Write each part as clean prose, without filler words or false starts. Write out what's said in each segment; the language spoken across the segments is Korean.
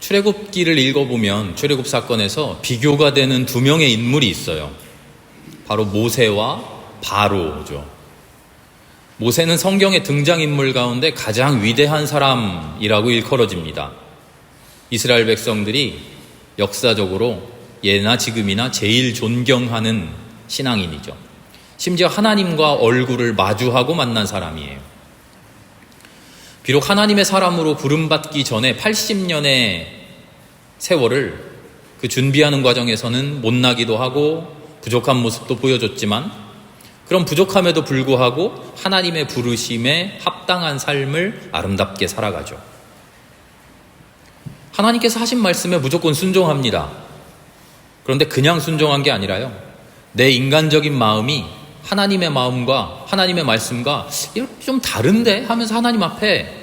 출애굽기를 읽어보면 출애굽 사건에서 비교가 되는 두 명의 인물이 있어요. 바로 모세와 바로죠. 모세는 성경의 등장인물 가운데 가장 위대한 사람이라고 일컬어집니다. 이스라엘 백성들이 역사적으로 예나 지금이나 제일 존경하는 신앙인이죠. 심지어 하나님과 얼굴을 마주하고 만난 사람이에요. 비록 하나님의 사람으로 부름받기 전에 80년의 세월을 그 준비하는 과정에서는 못나기도 하고 부족한 모습도 보여줬지만, 그런 부족함에도 불구하고 하나님의 부르심에 합당한 삶을 아름답게 살아가죠. 하나님께서 하신 말씀에 무조건 순종합니다. 그런데 그냥 순종한 게 아니라요, 내 인간적인 마음이 하나님의 마음과 하나님의 말씀과 좀 다른데 하면서 하나님 앞에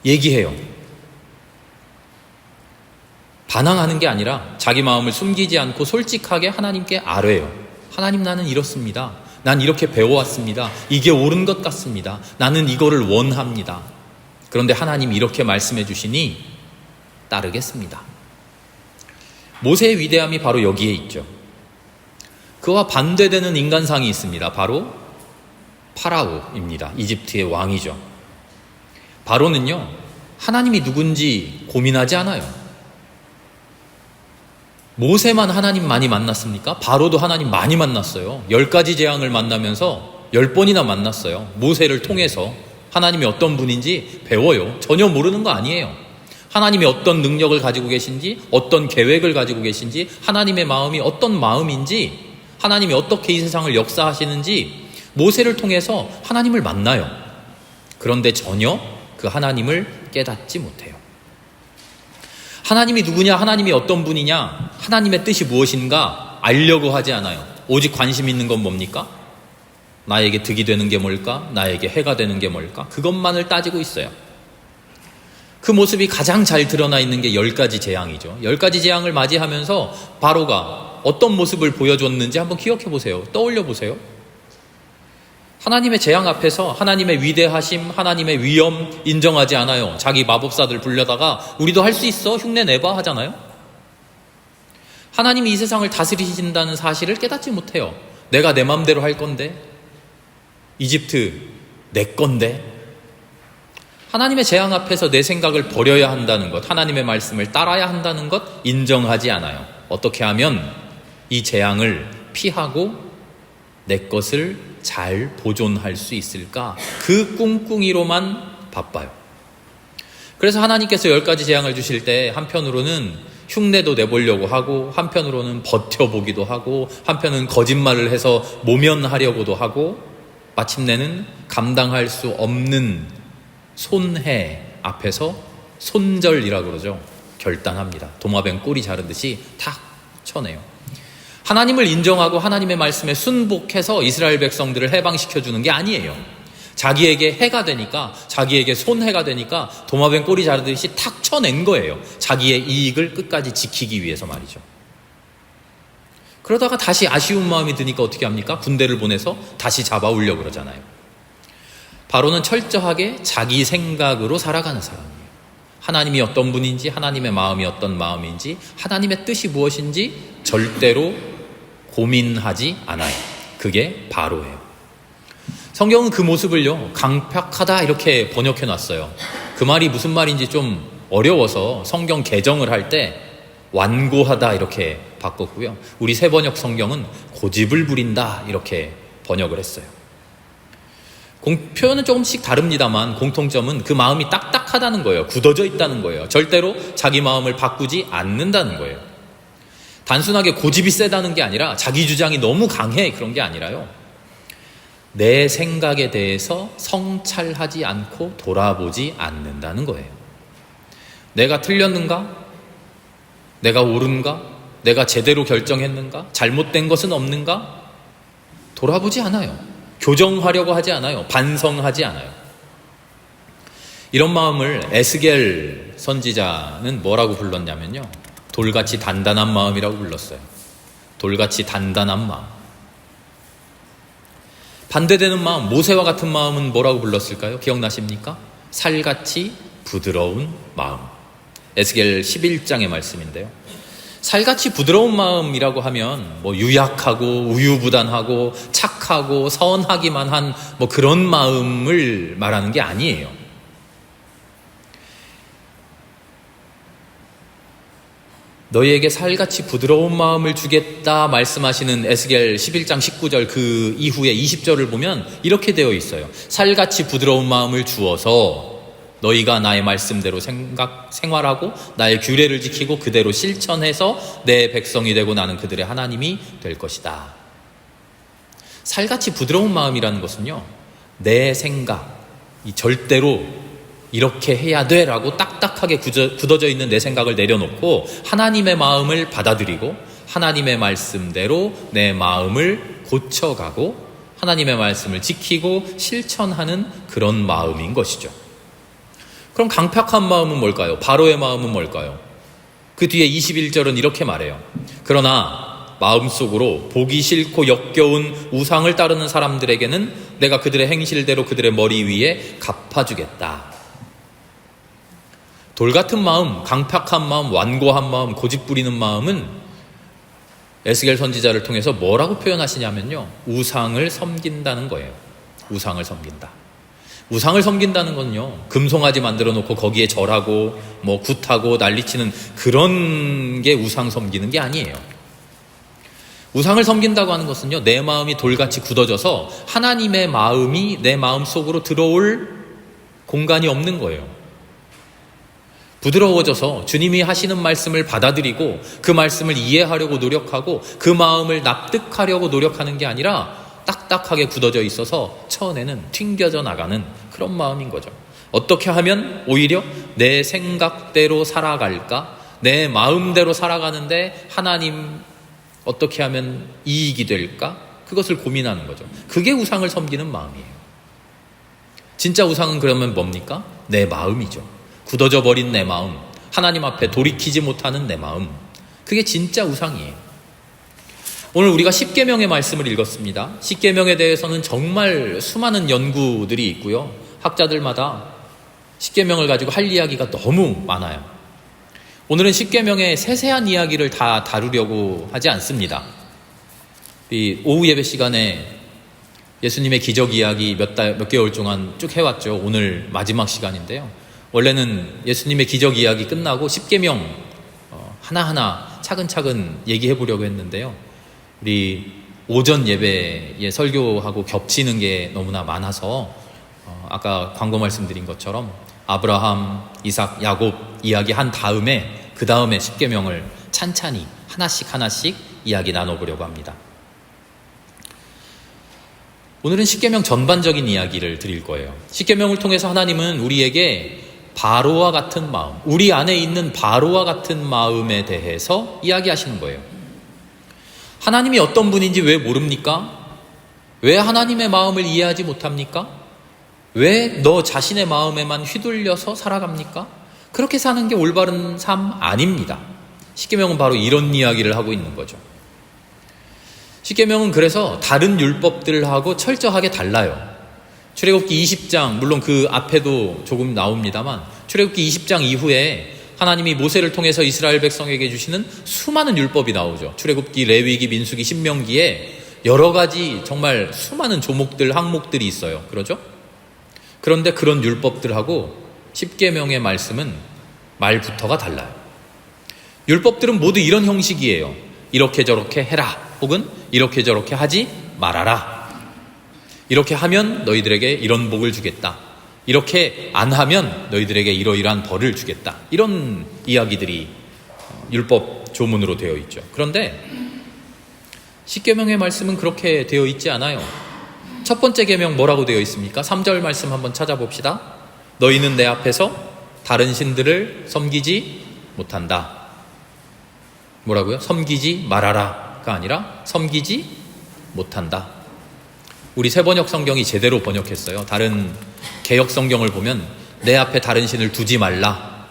얘기해요. 반항하는 게 아니라 자기 마음을 숨기지 않고 솔직하게 하나님께 아뢰요. 하나님, 나는 이렇습니다. 난 이렇게 배워왔습니다. 이게 옳은 것 같습니다. 나는 이거를 원합니다. 그런데 하나님 이렇게 말씀해 주시니 따르겠습니다. 모세의 위대함이 바로 여기에 있죠. 그와 반대되는 인간상이 있습니다. 바로 파라오입니다. 이집트의 왕이죠. 바로는요, 하나님이 누군지 고민하지 않아요. 모세만 하나님 많이 만났습니까? 바로도 하나님 많이 만났어요. 10가지 재앙을 만나면서 10번이나 만났어요. 모세를 통해서 하나님이 어떤 분인지 배워요. 전혀 모르는 거 아니에요. 하나님이 어떤 능력을 가지고 계신지, 어떤 계획을 가지고 계신지, 하나님의 마음이 어떤 마음인지, 하나님이 어떻게 이 세상을 역사하시는지 모세를 통해서 하나님을 만나요. 그런데 전혀 그 하나님을 깨닫지 못해요. 하나님이 누구냐, 하나님이 어떤 분이냐, 하나님의 뜻이 무엇인가 알려고 하지 않아요. 오직 관심 있는 건 뭡니까? 나에게 득이 되는 게 뭘까? 나에게 해가 되는 게 뭘까? 그것만을 따지고 있어요. 그 모습이 가장 잘 드러나 있는 게 10가지 재앙이죠. 10가지 재앙을 맞이하면서 바로가 어떤 모습을 보여줬는지 한번 기억해 보세요. 떠올려 보세요. 하나님의 재앙 앞에서 하나님의 위대하심, 하나님의 위엄 인정하지 않아요. 자기 마법사들 불려다가 우리도 할 수 있어, 흉내 내봐 하잖아요. 하나님이 이 세상을 다스리신다는 사실을 깨닫지 못해요. 내가 내 마음대로 할 건데, 이집트 내 건데. 하나님의 재앙 앞에서 내 생각을 버려야 한다는 것, 하나님의 말씀을 따라야 한다는 것 인정하지 않아요. 어떻게 하면 이 재앙을 피하고 내 것을 잘 보존할 수 있을까? 그 꿍꿍이로만 바빠요. 그래서 하나님께서 10가지 재앙을 주실 때 한편으로는 흉내도 내보려고 하고, 한편으로는 버텨보기도 하고, 한편은 거짓말을 해서 모면하려고도 하고, 마침내는 감당할 수 없는 손해 앞에서 손절이라고 그러죠. 결단합니다. 도마뱀 꼬리 자르듯이 탁 쳐내요. 하나님을 인정하고 하나님의 말씀에 순복해서 이스라엘 백성들을 해방시켜주는 게 아니에요. 자기에게 해가 되니까, 자기에게 손해가 되니까 도마뱀 꼬리 자르듯이 탁 쳐낸 거예요. 자기의 이익을 끝까지 지키기 위해서 말이죠. 그러다가 다시 아쉬운 마음이 드니까 어떻게 합니까? 군대를 보내서 다시 잡아오려고 그러잖아요. 바로는 철저하게 자기 생각으로 살아가는 사람이에요. 하나님이 어떤 분인지, 하나님의 마음이 어떤 마음인지, 하나님의 뜻이 무엇인지 절대로 고민하지 않아요. 그게 바로예요. 성경은 그 모습을요, 강팍하다 이렇게 번역해 놨어요. 그 말이 무슨 말인지 좀 어려워서 성경 개정을 할 때 완고하다 이렇게 바꿨고요. 우리 새번역 성경은 고집을 부린다 이렇게 번역을 했어요. 표현은 조금씩 다릅니다만 공통점은 그 마음이 딱딱하다는 거예요. 굳어져 있다는 거예요. 절대로 자기 마음을 바꾸지 않는다는 거예요. 단순하게 고집이 세다는 게 아니라 자기 주장이 너무 강해 그런 게 아니라요, 내 생각에 대해서 성찰하지 않고 돌아보지 않는다는 거예요. 내가 틀렸는가? 내가 옳은가? 내가 제대로 결정했는가? 잘못된 것은 없는가? 돌아보지 않아요. 교정하려고 하지 않아요. 반성하지 않아요. 이런 마음을 에스겔 선지자는 뭐라고 불렀냐면요, 돌같이 단단한 마음이라고 불렀어요. 돌같이 단단한 마음. 반대되는 마음, 모세와 같은 마음은 뭐라고 불렀을까요? 기억나십니까? 살같이 부드러운 마음. 에스겔 11장의 말씀인데요. 살같이 부드러운 마음이라고 하면 뭐 유약하고 우유부단하고 착하고 선하기만 한 뭐 그런 마음을 말하는 게 아니에요. 너희에게 살같이 부드러운 마음을 주겠다 말씀하시는 에스겔 11장 19절 그 이후에 20절을 보면 이렇게 되어 있어요. 살같이 부드러운 마음을 주어서 너희가 나의 말씀대로 생활하고 나의 규례를 지키고 그대로 실천해서 내 백성이 되고 나는 그들의 하나님이 될 것이다. 살같이 부드러운 마음이라는 것은요, 내 생각, 이 절대로 이렇게 해야 돼 라고 딱딱하게 굳어져 있는 내 생각을 내려놓고 하나님의 마음을 받아들이고 하나님의 말씀대로 내 마음을 고쳐가고 하나님의 말씀을 지키고 실천하는 그런 마음인 것이죠. 그럼 강팍한 마음은 뭘까요? 바로의 마음은 뭘까요? 그 뒤에 21절은 이렇게 말해요. 그러나 마음속으로 보기 싫고 역겨운 우상을 따르는 사람들에게는 내가 그들의 행실대로 그들의 머리 위에 갚아주겠다. 돌같은 마음, 강팍한 마음, 완고한 마음, 고집 부리는 마음은 에스겔 선지자를 통해서 뭐라고 표현하시냐면요, 우상을 섬긴다는 거예요. 우상을 섬긴다. 우상을 섬긴다는 건요, 금송아지 만들어 놓고 거기에 절하고 뭐 굿하고 난리치는 그런 게 우상 섬기는 게 아니에요. 우상을 섬긴다고 하는 것은요, 내 마음이 돌같이 굳어져서 하나님의 마음이 내 마음 속으로 들어올 공간이 없는 거예요. 부드러워져서 주님이 하시는 말씀을 받아들이고 그 말씀을 이해하려고 노력하고 그 마음을 납득하려고 노력하는 게 아니라 딱딱하게 굳어져 있어서 처음에는 튕겨져 나가는 그런 마음인 거죠. 어떻게 하면 오히려 내 생각대로 살아갈까? 내 마음대로 살아가는데 하나님 어떻게 하면 이익이 될까? 그것을 고민하는 거죠. 그게 우상을 섬기는 마음이에요. 진짜 우상은 그러면 뭡니까? 내 마음이죠. 굳어져 버린 내 마음, 하나님 앞에 돌이키지 못하는 내 마음, 그게 진짜 우상이에요. 오늘 우리가 십계명의 말씀을 읽었습니다. 십계명에 대해서는 정말 수많은 연구들이 있고요, 학자들마다 십계명을 가지고 할 이야기가 너무 많아요. 오늘은 십계명의 세세한 이야기를 다 다루려고 하지 않습니다. 이 오후 예배 시간에 예수님의 기적 이야기 몇 개월 동안 쭉 해왔죠. 오늘 마지막 시간인데요. 원래는 예수님의 기적 이야기 끝나고 십계명 하나하나 차근차근 얘기해 보려고 했는데요. 우리 오전 예배에 설교하고 겹치는 게 너무나 많아서 아까 광고 말씀드린 것처럼 아브라함, 이삭, 야곱 이야기 한 다음에 그 다음에 십계명을 찬찬히 하나씩 이야기 나눠보려고 합니다. 오늘은 십계명 전반적인 이야기를 드릴 거예요. 십계명을 통해서 하나님은 우리에게 바로와 같은 마음, 우리 안에 있는 바로와 같은 마음에 대해서 이야기하시는 거예요. 하나님이 어떤 분인지 왜 모릅니까? 왜 하나님의 마음을 이해하지 못합니까? 왜 너 자신의 마음에만 휘둘려서 살아갑니까? 그렇게 사는 게 올바른 삶 아닙니다. 십계명은 바로 이런 이야기를 하고 있는 거죠. 십계명은 그래서 다른 율법들하고 철저하게 달라요. 출애굽기 20장, 물론 그 앞에도 조금 나옵니다만 출애굽기 20장 이후에 하나님이 모세를 통해서 이스라엘 백성에게 주시는 수많은 율법이 나오죠. 출애굽기, 레위기, 민수기, 신명기에 여러 가지 정말 수많은 조목들, 항목들이 있어요. 그러죠? 그런데 그런 율법들하고 십계명의 말씀은 말부터가 달라요. 율법들은 모두 이런 형식이에요. 이렇게 저렇게 해라, 혹은 이렇게 저렇게 하지 말아라. 이렇게 하면 너희들에게 이런 복을 주겠다. 이렇게 안 하면 너희들에게 이러이러한 벌을 주겠다. 이런 이야기들이 율법 조문으로 되어 있죠. 그런데 십계명의 말씀은 그렇게 되어 있지 않아요. 첫 번째 계명 뭐라고 되어 있습니까? 3절 말씀 한번 찾아봅시다. 너희는 내 앞에서 다른 신들을 섬기지 못한다. 뭐라고요? 섬기지 말아라가 아니라 섬기지 못한다. 우리 새번역 성경이 제대로 번역했어요. 다른 개역 성경을 보면 내 앞에 다른 신을 두지 말라,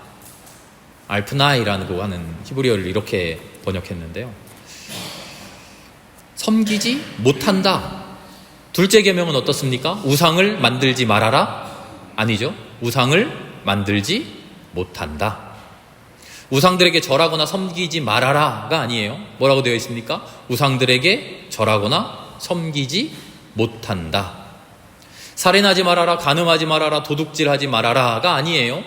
알프나이라고 하는 히브리어를 이렇게 번역했는데요. 섬기지 못한다. 둘째 계명은 어떻습니까? 우상을 만들지 말아라? 아니죠. 우상을 만들지 못한다. 우상들에게 절하거나 섬기지 말아라가 아니에요. 뭐라고 되어 있습니까? 우상들에게 절하거나 섬기지 못한다. 살인하지 말아라, 간음하지 말아라, 도둑질하지 말아라가 아니에요.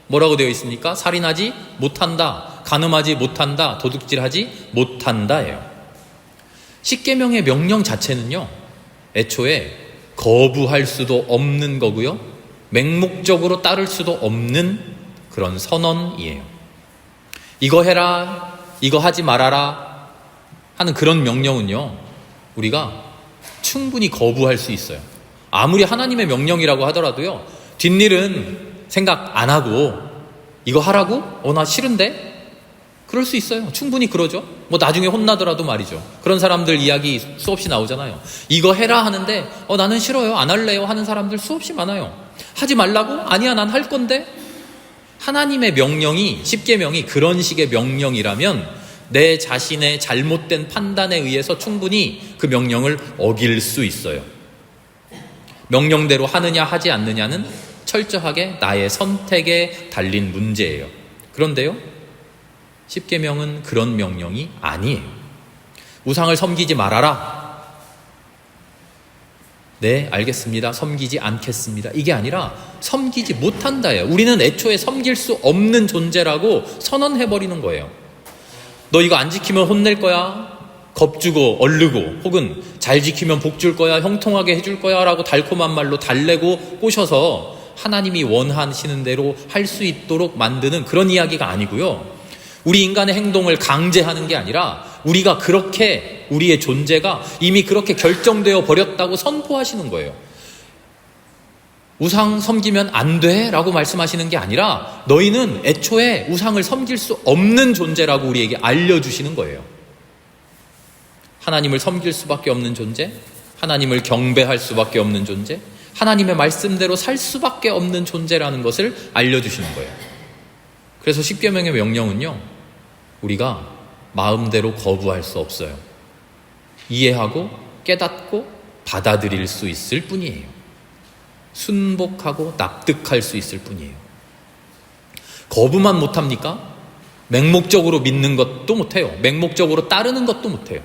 뭐라고 되어 있습니까? 살인하지 못한다, 간음하지 못한다, 도둑질하지 못한다예요. 십계명의 명령 자체는요, 애초에 거부할 수도 없는 거고요, 맹목적으로 따를 수도 없는 그런 선언이에요. 이거 해라, 이거 하지 말아라 하는 그런 명령은요, 우리가 충분히 거부할 수 있어요. 아무리 하나님의 명령이라고 하더라도요, 뒷일은 생각 안 하고 이거 하라고? 나 싫은데? 그럴 수 있어요. 충분히 그러죠. 뭐 나중에 혼나더라도 말이죠. 그런 사람들 이야기 수없이 나오잖아요. 이거 해라 하는데 나는 싫어요, 안 할래요 하는 사람들 수없이 많아요. 하지 말라고? 아니야, 난 할 건데. 하나님의 명령이, 십계명이 그런 식의 명령이라면 내 자신의 잘못된 판단에 의해서 충분히 그 명령을 어길 수 있어요. 명령대로 하느냐 하지 않느냐는 철저하게 나의 선택에 달린 문제예요. 그런데요, 십계명은 그런 명령이 아니에요. 우상을 섬기지 말아라. 네, 알겠습니다. 섬기지 않겠습니다. 이게 아니라 섬기지 못한다예요. 우리는 애초에 섬길 수 없는 존재라고 선언해버리는 거예요. 너 이거 안 지키면 혼낼 거야, 겁주고 얼르고, 혹은 잘 지키면 복 줄 거야, 형통하게 해줄 거야 라고 달콤한 말로 달래고 꼬셔서 하나님이 원하시는 대로 할 수 있도록 만드는 그런 이야기가 아니고요, 우리 인간의 행동을 강제하는 게 아니라 우리가 그렇게, 우리의 존재가 이미 그렇게 결정되어 버렸다고 선포하시는 거예요. 우상 섬기면 안 돼 라고 말씀하시는 게 아니라 너희는 애초에 우상을 섬길 수 없는 존재라고 우리에게 알려주시는 거예요. 하나님을 섬길 수밖에 없는 존재, 하나님을 경배할 수밖에 없는 존재, 하나님의 말씀대로 살 수밖에 없는 존재라는 것을 알려주시는 거예요. 그래서 십계명의 명령은요, 우리가 마음대로 거부할 수 없어요. 이해하고 깨닫고 받아들일 수 있을 뿐이에요. 순복하고 납득할 수 있을 뿐이에요. 거부만 못합니까? 맹목적으로 믿는 것도 못해요. 맹목적으로 따르는 것도 못해요.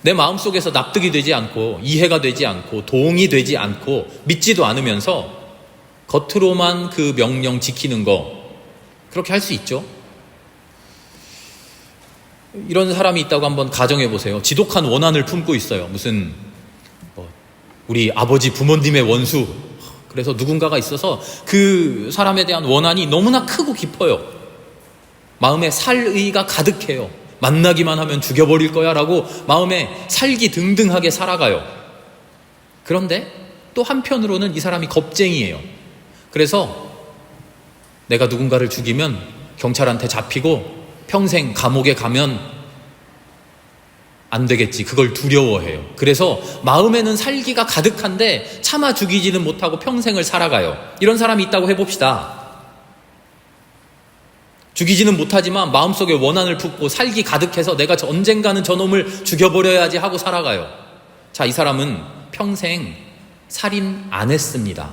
내 마음속에서 납득이 되지 않고 이해가 되지 않고 동의되지 않고 믿지도 않으면서 겉으로만 그 명령 지키는 거, 그렇게 할 수 있죠. 이런 사람이 있다고 한번 가정해 보세요. 지독한 원한을 품고 있어요. 무슨 우리 아버지 부모님의 원수, 그래서 누군가가 있어서 그 사람에 대한 원한이 너무나 크고 깊어요. 마음에 살의가 가득해요. 만나기만 하면 죽여버릴 거야 라고 마음에 살기 등등하게 살아가요. 그런데 또 한편으로는 이 사람이 겁쟁이에요. 그래서 내가 누군가를 죽이면 경찰한테 잡히고 평생 감옥에 가면 안 되겠지, 그걸 두려워해요. 그래서 마음에는 살기가 가득한데 차마 죽이지는 못하고 평생을 살아가요. 이런 사람이 있다고 해봅시다. 죽이지는 못하지만 마음속에 원한을 품고 살기 가득해서 내가 언젠가는 저놈을 죽여버려야지 하고 살아가요. 자, 이 사람은 평생 살인 안 했습니다.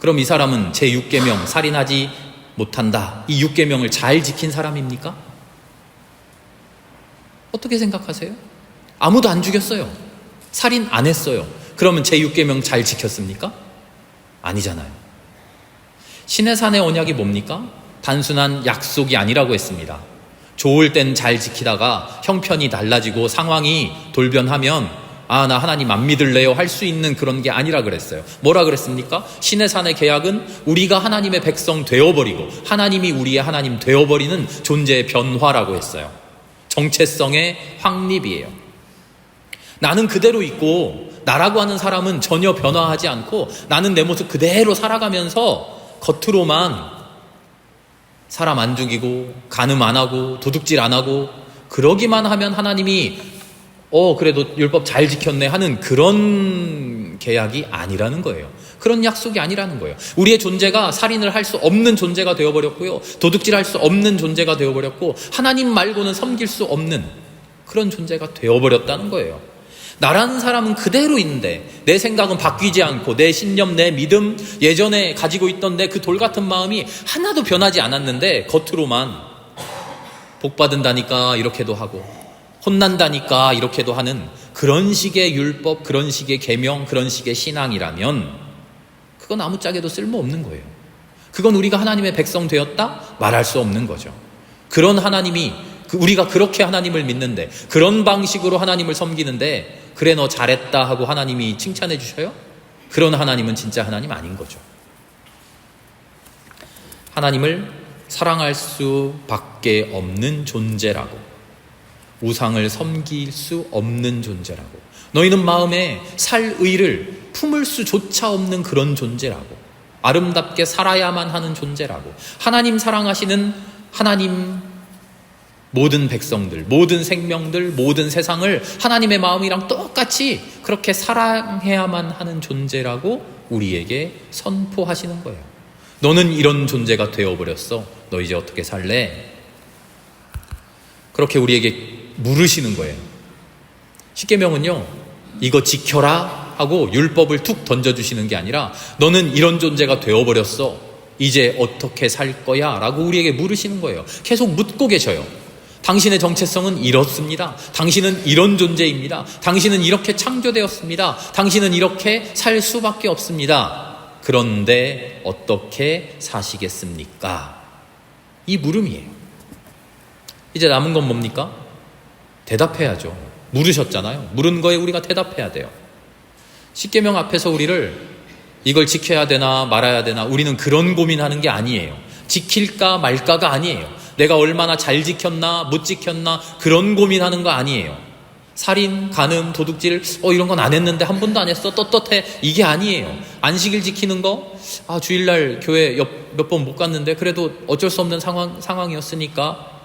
그럼 이 사람은 제6계명 살인하지 못한다, 이 6계명을 잘 지킨 사람입니까? 어떻게 생각하세요? 아무도 안 죽였어요. 살인 안 했어요. 그러면 제6계명 잘 지켰습니까? 아니잖아요. 신의 산의 언약이 뭡니까? 단순한 약속이 아니라고 했습니다. 좋을 땐 잘 지키다가 형편이 달라지고 상황이 돌변하면 나 하나님 안 믿을래요 할 수 있는 그런 게 아니라 그랬어요. 뭐라 그랬습니까? 신의 산의 계약은 우리가 하나님의 백성 되어버리고 하나님이 우리의 하나님 되어버리는 존재의 변화라고 했어요. 정체성의 확립이에요. 나는 그대로 있고 나라고 하는 사람은 전혀 변화하지 않고 나는 내 모습 그대로 살아가면서 겉으로만 사람 안 죽이고 간음 안 하고 도둑질 안 하고 그러기만 하면 하나님이 그래도 율법 잘 지켰네 하는 그런 계약이 아니라는 거예요. 그런 약속이 아니라는 거예요. 우리의 존재가 살인을 할 수 없는 존재가 되어버렸고요, 도둑질할 수 없는 존재가 되어버렸고 하나님 말고는 섬길 수 없는 그런 존재가 되어버렸다는 거예요. 나라는 사람은 그대로 있는데 내 생각은 바뀌지 않고 내 신념, 내 믿음, 예전에 가지고 있던 내 그 돌같은 마음이 하나도 변하지 않았는데 겉으로만 복 받은다니까 이렇게도 하고 혼난다니까 이렇게도 하는 그런 식의 율법, 그런 식의 계명, 그런 식의 신앙이라면 그건 아무짝에도 쓸모없는 거예요. 그건 우리가 하나님의 백성 되었다? 말할 수 없는 거죠. 그런 하나님이, 우리가 그렇게 하나님을 믿는데, 그런 방식으로 하나님을 섬기는데 그래 너 잘했다 하고 하나님이 칭찬해 주셔요? 그런 하나님은 진짜 하나님 아닌 거죠. 하나님을 사랑할 수밖에 없는 존재라고, 우상을 섬길 수 없는 존재라고, 너희는 마음에 살 의를 품을 수조차 없는 그런 존재라고, 아름답게 살아야만 하는 존재라고, 하나님 사랑하시는 하나님 모든 백성들, 모든 생명들, 모든 세상을 하나님의 마음이랑 똑같이 그렇게 사랑해야만 하는 존재라고 우리에게 선포하시는 거예요. 너는 이런 존재가 되어버렸어. 너 이제 어떻게 살래? 그렇게 우리에게 물으시는 거예요. 십계명은요, 이거 지켜라 하고 율법을 툭 던져주시는 게 아니라 너는 이런 존재가 되어버렸어. 이제 어떻게 살 거야? 라고 우리에게 물으시는 거예요. 계속 묻고 계셔요. 당신의 정체성은 이렇습니다. 당신은 이런 존재입니다. 당신은 이렇게 창조되었습니다. 당신은 이렇게 살 수밖에 없습니다. 그런데 어떻게 사시겠습니까? 이 물음이에요. 이제 남은 건 뭡니까? 대답해야죠. 물으셨잖아요. 물은 거에 우리가 대답해야 돼요. 십계명 앞에서 우리를 이걸 지켜야 되나 말아야 되나, 우리는 그런 고민하는 게 아니에요. 지킬까 말까가 아니에요. 내가 얼마나 잘 지켰나 못 지켰나 그런 고민하는 거 아니에요. 살인, 간음, 도둑질 이런 건 안 했는데 한 번도 안 했어 떳떳해, 이게 아니에요. 안식일 지키는 거, 주일날 교회 몇 번 못 갔는데 그래도 어쩔 수 없는 상황이었으니까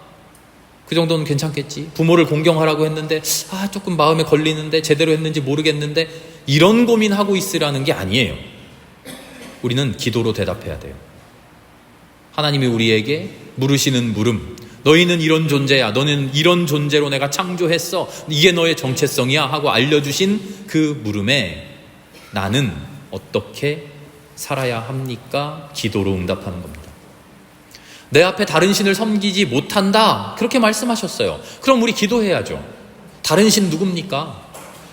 그 정도는 괜찮겠지. 부모를 공경하라고 했는데 조금 마음에 걸리는데 제대로 했는지 모르겠는데, 이런 고민하고 있으라는 게 아니에요. 우리는 기도로 대답해야 돼요. 하나님이 우리에게 물으시는 물음, 너희는 이런 존재야, 너는 이런 존재로 내가 창조했어, 이게 너의 정체성이야 하고 알려주신 그 물음에 나는 어떻게 살아야 합니까? 기도로 응답하는 겁니다. 내 앞에 다른 신을 섬기지 못한다, 그렇게 말씀하셨어요. 그럼 우리 기도해야죠. 다른 신 누굽니까?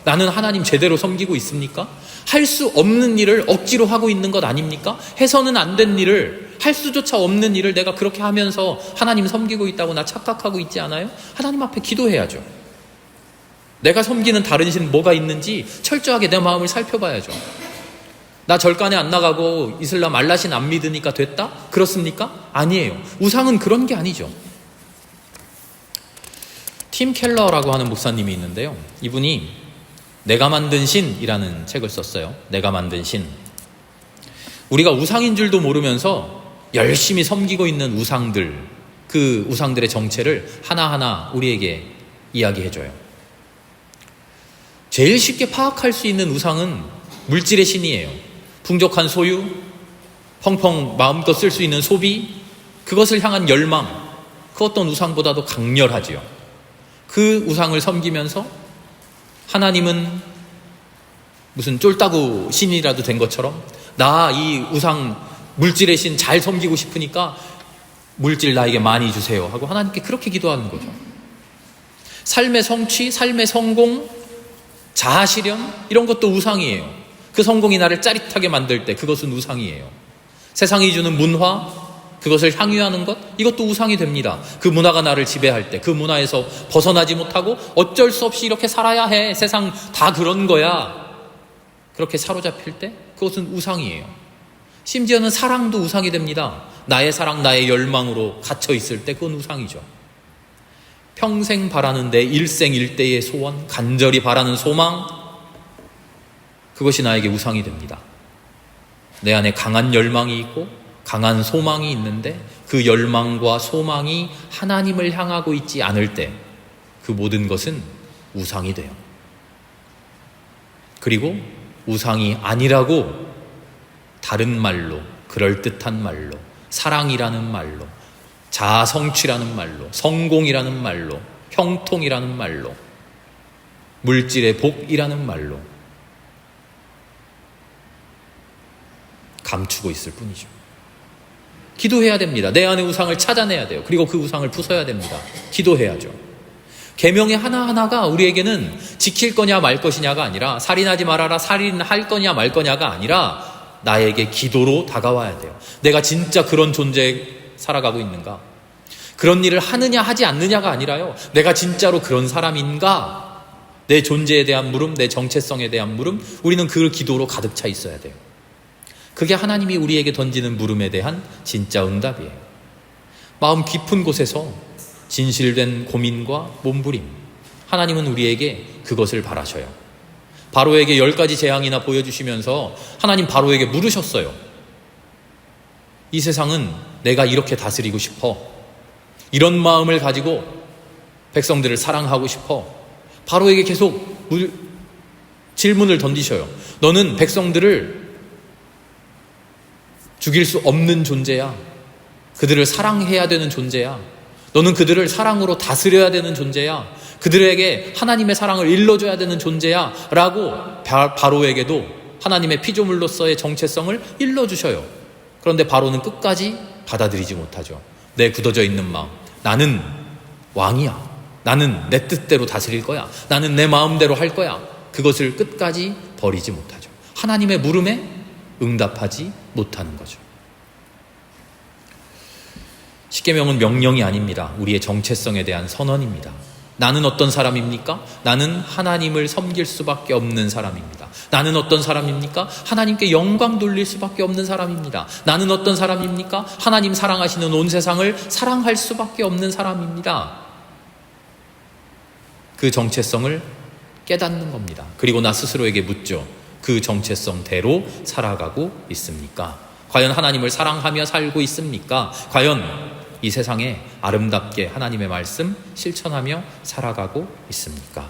나는 하나님 제대로 섬기고 있습니까? 할 수 없는 일을 억지로 하고 있는 것 아닙니까? 해서는 안 된 일을, 할 수조차 없는 일을 내가 그렇게 하면서 하나님 섬기고 있다고 나 착각하고 있지 않아요? 하나님 앞에 기도해야죠. 내가 섬기는 다른 신 뭐가 있는지 철저하게 내 마음을 살펴봐야죠. 나 절간에 안 나가고 이슬람 알라신 안 믿으니까 됐다? 그렇습니까? 아니에요. 우상은 그런 게 아니죠. 팀 켈러라고 하는 목사님이 있는데요, 이분이 내가 만든 신이라는 책을 썼어요. 내가 만든 신. 우리가 우상인 줄도 모르면서 열심히 섬기고 있는 우상들, 그 우상들의 정체를 하나하나 우리에게 이야기해줘요. 제일 쉽게 파악할 수 있는 우상은 물질의 신이에요. 풍족한 소유, 펑펑 마음껏 쓸 수 있는 소비, 그것을 향한 열망, 그 어떤 우상보다도 강렬하지요. 그 우상을 섬기면서 하나님은 무슨 쫄따구 신이라도 된 것처럼 나 이 우상 물질의 신 잘 섬기고 싶으니까 물질 나에게 많이 주세요 하고 하나님께 그렇게 기도하는 거죠. 삶의 성취, 삶의 성공, 자아실현, 이런 것도 우상이에요. 그 성공이 나를 짜릿하게 만들 때 그것은 우상이에요. 세상이 주는 문화, 그것을 향유하는 것, 이것도 우상이 됩니다. 그 문화가 나를 지배할 때, 그 문화에서 벗어나지 못하고 어쩔 수 없이 이렇게 살아야 해, 세상 다 그런 거야, 그렇게 사로잡힐 때 그것은 우상이에요. 심지어는 사랑도 우상이 됩니다. 나의 사랑, 나의 열망으로 갇혀 있을 때 그건 우상이죠. 평생 바라는 내 일생일대의 소원, 간절히 바라는 소망, 그것이 나에게 우상이 됩니다. 내 안에 강한 열망이 있고 강한 소망이 있는데 그 열망과 소망이 하나님을 향하고 있지 않을 때 그 모든 것은 우상이 돼요. 그리고 우상이 아니라고 다른 말로, 그럴듯한 말로, 사랑이라는 말로, 자아성취라는 말로, 성공이라는 말로, 형통이라는 말로, 물질의 복이라는 말로 감추고 있을 뿐이죠. 기도해야 됩니다. 내 안의 우상을 찾아내야 돼요. 그리고 그 우상을 부숴야 됩니다. 기도해야죠. 계명의 하나하나가 우리에게는 지킬 거냐 말 것이냐가 아니라, 살인하지 말아라, 살인할 거냐 말 거냐가 아니라 나에게 기도로 다가와야 돼요. 내가 진짜 그런 존재에 살아가고 있는가? 그런 일을 하느냐 하지 않느냐가 아니라요, 내가 진짜로 그런 사람인가? 내 존재에 대한 물음, 내 정체성에 대한 물음, 우리는 그 기도로 가득 차 있어야 돼요. 그게 하나님이 우리에게 던지는 물음에 대한 진짜 응답이에요. 마음 깊은 곳에서 진실된 고민과 몸부림, 하나님은 우리에게 그것을 바라셔요. 바로에게 10가지 재앙이나 보여주시면서 하나님 바로에게 물으셨어요. 이 세상은 내가 이렇게 다스리고 싶어. 이런 마음을 가지고 백성들을 사랑하고 싶어. 바로에게 계속 질문을 던지셔요. 너는 백성들을 죽일 수 없는 존재야. 그들을 사랑해야 되는 존재야. 너는 그들을 사랑으로 다스려야 되는 존재야. 그들에게 하나님의 사랑을 일러줘야 되는 존재야 라고 바로에게도 하나님의 피조물로서의 정체성을 일러주셔요. 그런데 바로는 끝까지 받아들이지 못하죠. 내 굳어져 있는 마음, 나는 왕이야. 나는 내 뜻대로 다스릴 거야. 나는 내 마음대로 할 거야. 그것을 끝까지 버리지 못하죠. 하나님의 물음에 응답하지 못하는 거죠. 십계명은 명령이 아닙니다. 우리의 정체성에 대한 선언입니다. 나는 어떤 사람입니까? 나는 하나님을 섬길 수밖에 없는 사람입니다. 나는 어떤 사람입니까? 하나님께 영광 돌릴 수밖에 없는 사람입니다. 나는 어떤 사람입니까? 하나님 사랑하시는 온 세상을 사랑할 수밖에 없는 사람입니다. 그 정체성을 깨닫는 겁니다. 그리고 나 스스로에게 묻죠. 그 정체성대로 살아가고 있습니까? 과연 하나님을 사랑하며 살고 있습니까? 과연 이 세상에 아름답게 하나님의 말씀 실천하며 살아가고 있습니까?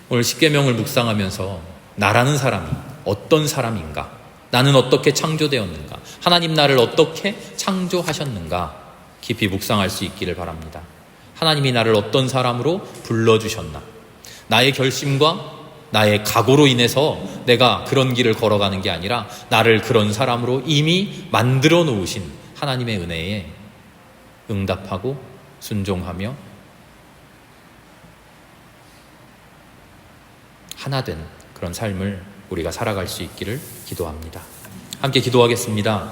오늘 십계명을 묵상하면서 나라는 사람이 어떤 사람인가? 나는 어떻게 창조되었는가? 하나님 나를 어떻게 창조하셨는가? 깊이 묵상할 수 있기를 바랍니다. 하나님이 나를 어떤 사람으로 불러주셨나? 나의 결심과 나의 각오로 인해서 내가 그런 길을 걸어가는 게 아니라 나를 그런 사람으로 이미 만들어 놓으신 하나님의 은혜에 응답하고 순종하며 하나 된 그런 삶을 우리가 살아갈 수 있기를 기도합니다. 함께 기도하겠습니다.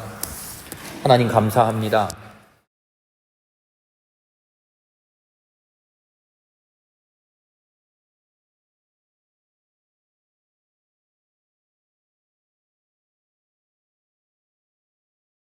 하나님 감사합니다.